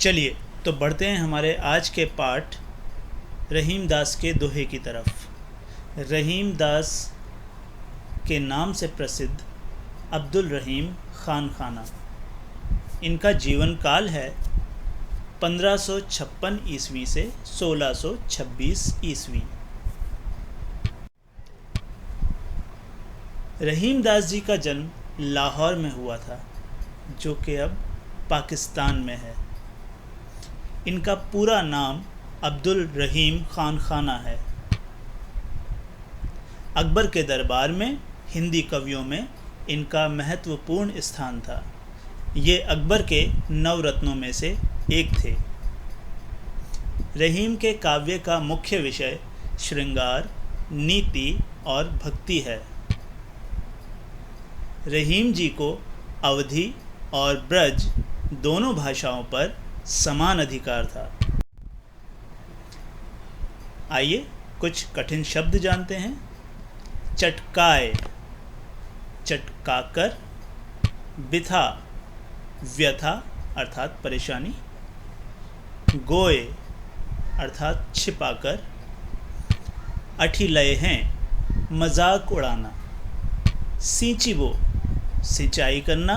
चलिए तो बढ़ते हैं हमारे आज के पाठ रहीम दास के दोहे की तरफ। रहीम दास के नाम से प्रसिद्ध अब्दुल रहीम खान खाना। इनका जीवन काल है 1556 ईस्वी से 1626 ईस्वी। रहीम दास जी का जन्म लाहौर में हुआ था, जो कि अब पाकिस्तान में है। इनका पूरा नाम अब्दुल रहीम खान खाना है। अकबर के दरबार में हिंदी कवियों में इनका महत्वपूर्ण स्थान था। ये अकबर के नवरत्नों में से एक थे। रहीम के काव्य का मुख्य विषय श्रृंगार, नीति और भक्ति है। रहीम जी को अवधी और ब्रज दोनों भाषाओं पर समान अधिकार था। आइए कुछ कठिन शब्द जानते हैं। चटकाए, चटकाकर। बिथा, व्यथा अर्थात परेशानी। गोए अर्थात छिपाकर। अठिलय हैं, मजाक उड़ाना। सींचिबो, सिंचाई करना।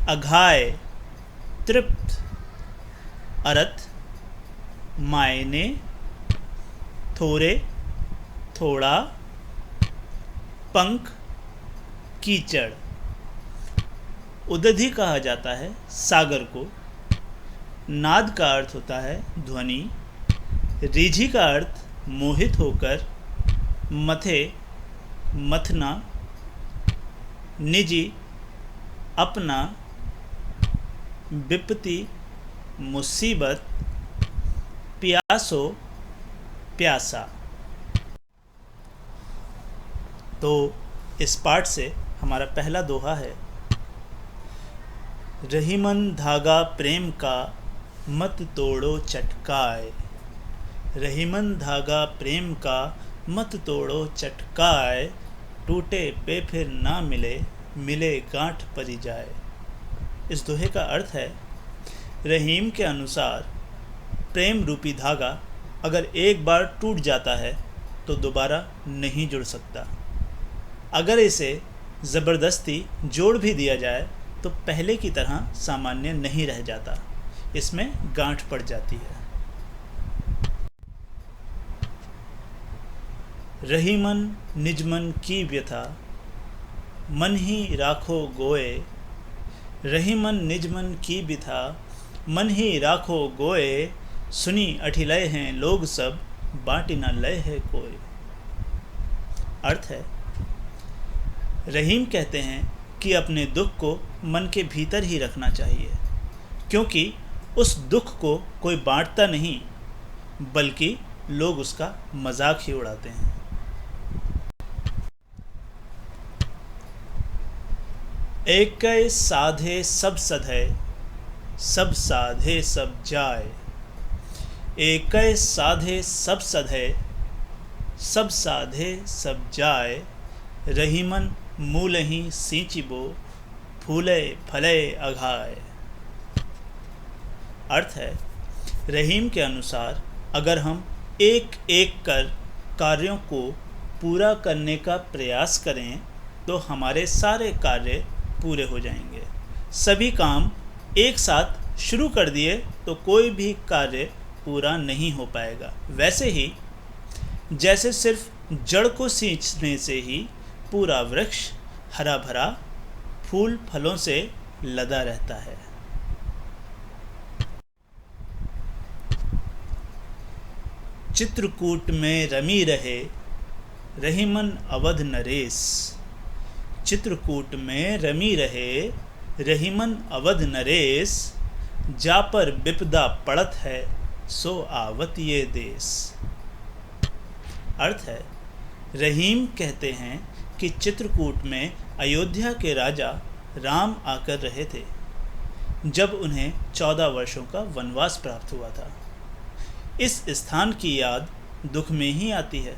अघाय, तृप्त। अर्थ, मायने। थोरे, थोड़ा। पंख, कीचड़। उदधि कहा जाता है सागर को। नाद का अर्थ होता है ध्वनि। रीझी का अर्थ मोहित होकर। मथे, मथना। निजी, अपना। विपत्ति, मुसीबत। प्यासो, प्यासा। तो इस पाठ से हमारा पहला दोहा है। रहीमन धागा प्रेम का, मत तोड़ो चटकाए। रहीमन धागा प्रेम का, मत तोड़ो चटकाए। टूटे पे फिर ना मिले, मिले गांठ परी जाए। इस दोहे का अर्थ है, रहीम के अनुसार प्रेम रूपी धागा अगर एक बार टूट जाता है तो दोबारा नहीं जुड़ सकता। अगर इसे ज़बरदस्ती जोड़ भी दिया जाए तो पहले की तरह सामान्य नहीं रह जाता, इसमें गांठ पड़ जाती है। रहीमन निजमन की व्यथा, मन ही राखो गोए। रहीमन निजमन की बिथा, मन ही राखो गोए। सुनी अठिलय हैं लोग सब, बाटी न लय है कोई। अर्थ है, रहीम कहते हैं कि अपने दुख को मन के भीतर ही रखना चाहिए, क्योंकि उस दुख को कोई बांटता नहीं, बल्कि लोग उसका मजाक ही उड़ाते हैं। एक साधे सब सधे, सब साधे सब जाए। एक साधे सब सधे, सब साधे सब जाए। रहीमन मूलहि सींचिबो, फूले फले अघाए। अर्थ है, रहीम के अनुसार अगर हम एक एक कर कार्यों को पूरा करने का प्रयास करें तो हमारे सारे कार्य पूरे हो जाएंगे। सभी काम एक साथ शुरू कर दिए तो कोई भी कार्य पूरा नहीं हो पाएगा। वैसे ही जैसे सिर्फ जड़ को सींचने से ही पूरा वृक्ष हरा भरा फूल फलों से लदा रहता है। चित्रकूट में रमी रहे, रहीमन अवध नरेश। चित्रकूट में रमी रहे, रहीमन अवध नरेश। जा पर विपदा पड़त है, सो आवत ये देश। अर्थ है, रहीम कहते हैं कि चित्रकूट में अयोध्या के राजा राम आकर रहे थे जब उन्हें 14 वर्षों का वनवास प्राप्त हुआ था। इस स्थान की याद दुख में ही आती है।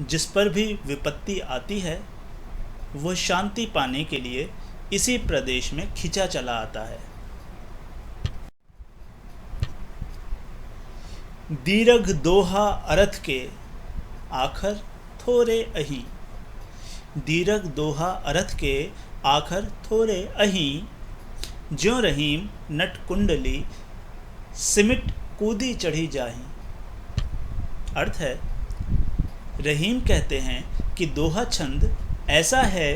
जिस पर भी विपत्ति आती है वह शांति पाने के लिए इसी प्रदेश में खिंचा चला आता है। दीर्घ दोहा अर्थ के आखर थोरे अहीं। दीर्घ दोहा अर्थ के आखर थोरे अहीं। ज्यों रहीम नट कुंडली सिमिट कूदी चढ़ी जाही। अर्थ है, रहीम कहते हैं कि दोहा छंद ऐसा है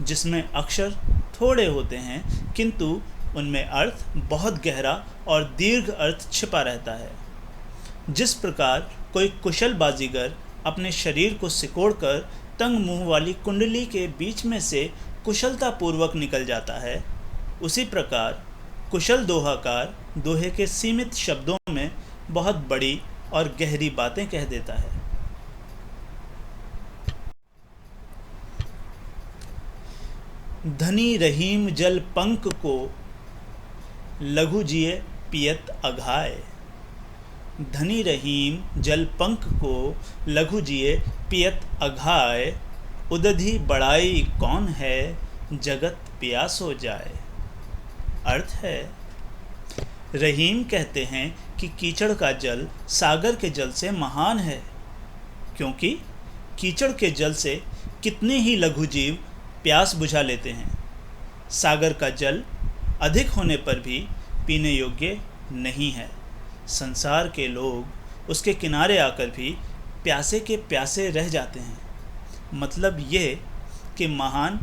जिसमें अक्षर थोड़े होते हैं किंतु उनमें अर्थ बहुत गहरा और दीर्घ अर्थ छिपा रहता है। जिस प्रकार कोई कुशल बाजीगर अपने शरीर को सिकोड़कर तंग मुंह वाली कुंडली के बीच में से कुशलतापूर्वक निकल जाता है, उसी प्रकार कुशल दोहाकार दोहे के सीमित शब्दों में बहुत बड़ी और गहरी बातें कह देता है। धनी रहीम जल पंक को लघु जिए पियत अघाय। धनी रहीम जल पंक को लघु जिए पियत अघाय। उदधि बड़ाई कौन है जगत प्यासो जाए। अर्थ है, रहीम कहते हैं कि कीचड़ का जल सागर के जल से महान है, क्योंकि कीचड़ के जल से कितने ही लघु जीव प्यास बुझा लेते हैं। सागर का जल अधिक होने पर भी पीने योग्य नहीं है। संसार के लोग उसके किनारे आकर भी प्यासे के प्यासे रह जाते हैं। मतलब ये कि महान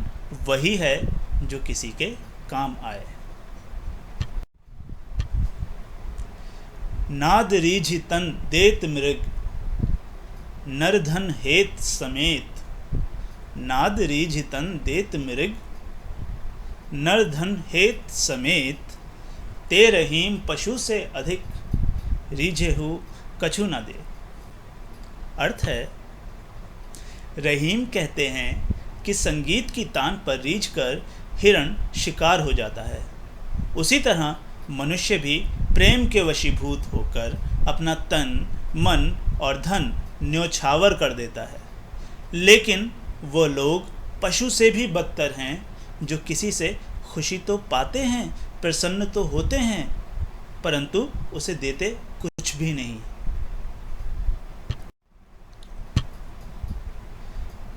वही है जो किसी के काम आए। नाद रीझ तन देत मृग नरधन हेत समेत। नाद रीझ तन देत मृग नरधन हेत समेत। ते रहीम पशु से अधिक रीझेहु कछु न दे। अर्थ है, रहीम कहते हैं कि संगीत की तान पर रीझकर हिरण शिकार हो जाता है। उसी तरह मनुष्य भी प्रेम के वशीभूत होकर अपना तन, मन और धन न्योछावर कर देता है। लेकिन वो लोग पशु से भी बदतर हैं, जो किसी से खुशी तो पाते हैं, प्रसन्न तो होते हैं, परंतु उसे देते कुछ भी नहीं।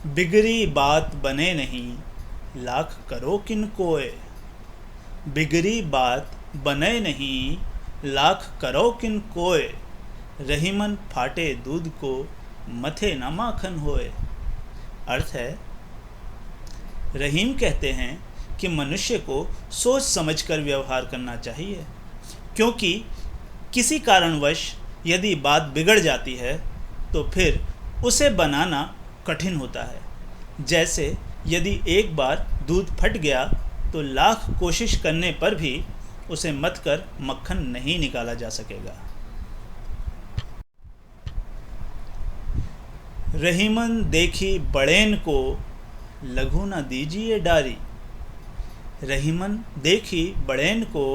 बिगड़ी बात बने नहीं लाख करो किन कोय। बिगड़ी बात बने नहीं लाख करो किन कोय। रहीमन फाटे दूध को मथे न माखन होए। अर्थ है, रहीम कहते हैं कि मनुष्य को सोच समझकर व्यवहार करना चाहिए, क्योंकि किसी कारणवश यदि बात बिगड़ जाती है तो फिर उसे बनाना कठिन होता है। जैसे यदि एक बार दूध फट गया तो लाख कोशिश करने पर भी उसे मथ कर मक्खन नहीं निकाला जा सकेगा। रहीमन देखी बड़ेन को लघु न दीजिए डारी। रहीमन देखी बड़ेन को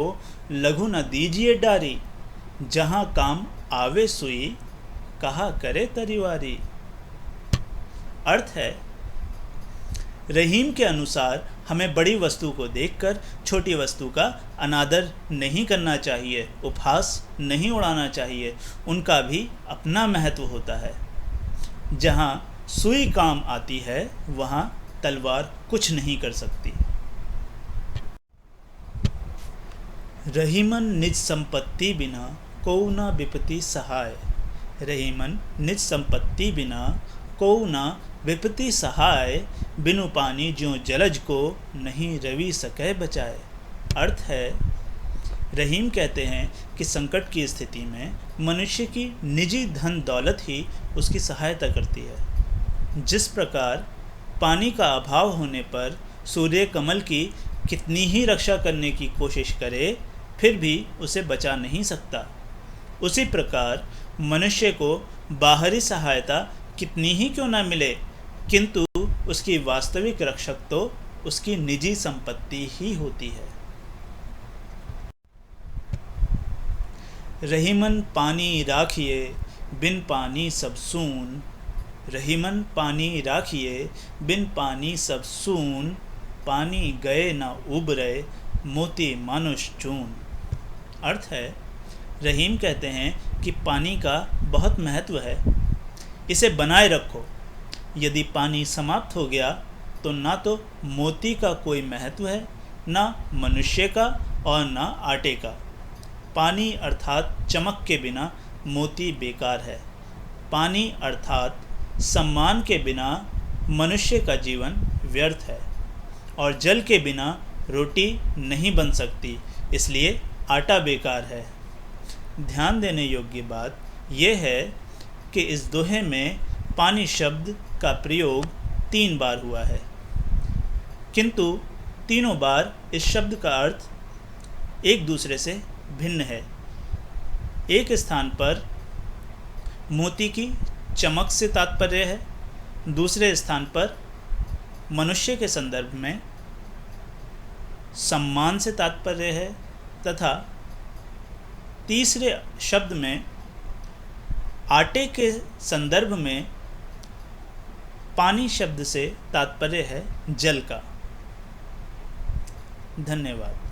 लघु न दीजिए डारी। जहाँ काम आवे सुई कहा करे तरीवारी। अर्थ है, रहीम के अनुसार हमें बड़ी वस्तु को देखकर छोटी वस्तु का अनादर नहीं करना चाहिए, उपहास नहीं उड़ाना चाहिए। उनका भी अपना महत्व होता है। जहाँ सुई काम आती है वहाँ तलवार कुछ नहीं कर सकती। रहीमन निज संपत्ति बिना को न विपत्ति सहाय। रहीमन निज संपत्ति बिना को न विपत्ति सहाय। बिनु पानी ज्यों जलज को नहीं रवि सकै बचाए। अर्थ है, रहीम कहते हैं कि संकट की स्थिति में मनुष्य की निजी धन दौलत ही उसकी सहायता करती है। जिस प्रकार पानी का अभाव होने पर सूर्य कमल की कितनी ही रक्षा करने की कोशिश करे फिर भी उसे बचा नहीं सकता, उसी प्रकार मनुष्य को बाहरी सहायता कितनी ही क्यों न मिले, किंतु उसकी वास्तविक रक्षक तो उसकी निजी संपत्ति ही होती है। रहीमन पानी राखिए बिन पानी सब सून। रहीमन पानी राखिए बिन पानी सब सून। पानी गए न उबरे मोती मानुष चून। अर्थ है, रहीम कहते हैं कि पानी का बहुत महत्व है, इसे बनाए रखो। यदि पानी समाप्त हो गया तो ना तो मोती का कोई महत्व है, ना मनुष्य का और ना आटे का। पानी अर्थात चमक के बिना मोती बेकार है। पानी अर्थात सम्मान के बिना मनुष्य का जीवन व्यर्थ है। और जल के बिना रोटी नहीं बन सकती, इसलिए आटा बेकार है। ध्यान देने योग्य बात यह है कि इस दोहे में पानी शब्द का प्रयोग 3 बार हुआ है, किंतु तीनों बार इस शब्द का अर्थ एक दूसरे से भिन्न है। एक स्थान पर मोती की चमक से तात्पर्य है, दूसरे स्थान पर मनुष्य के संदर्भ में सम्मान से तात्पर्य है, तथा तीसरे शब्द में आटे के संदर्भ में पानी शब्द से तात्पर्य है जल का। धन्यवाद।